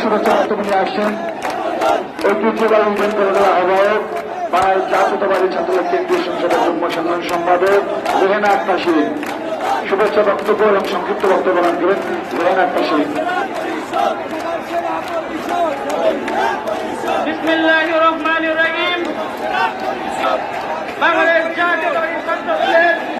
শুভেচ্ছা বক্তব্য নিয়ে আসছেন ঐতিহ্যবাহী ইউনিয়ন পরিষদের আহ্বায়ক বাংলাদেশ জাতীয়তাবাদী ছাত্রলীগ কেন্দ্রীয় সংসদের যুগ্ম সাধারণ সম্পাদক রেহানা আক্তার শিরিন। শুভেচ্ছা বক্তব্য এবং সংক্ষিপ্ত বক্তব্য প্রদান করেন রেহানা আক্তার শিরিন। বিসমিল্লাহির রহমানির রহিম। বাংলাদেশ জাতীয়তাবাদী ছাত্রলীগ